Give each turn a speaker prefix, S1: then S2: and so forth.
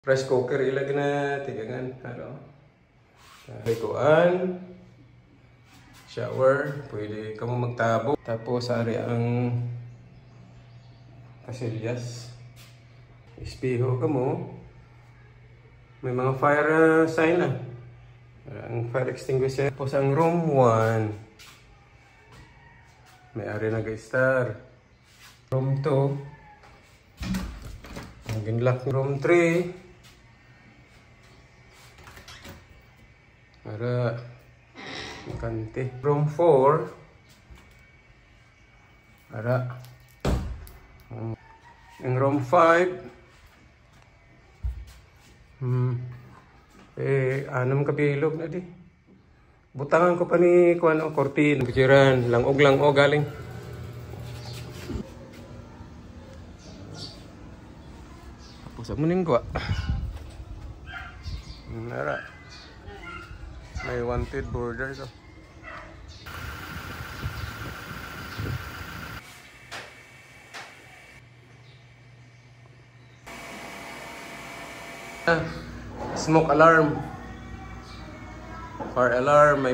S1: Rice cooker ilagay na tigangan. Ano? Hikuan. Shower. Pwede ka mo magtabo. Tapos ari ang kasilyas. Espeho ka mo. May mga fire sign na. Ang fire extinguisher. Tapos ang room 1. May ari nag-star. Room 2. Ang ginlock room 3. Para kante. Room 4. Para ang room 5. Anam kabilog na di. Butangan ko pa ni kuano kortin, bijiran, lang-og galing. Tapos amunin ko. Nara. May wanted border to. Smoke alarm. Fire alarm.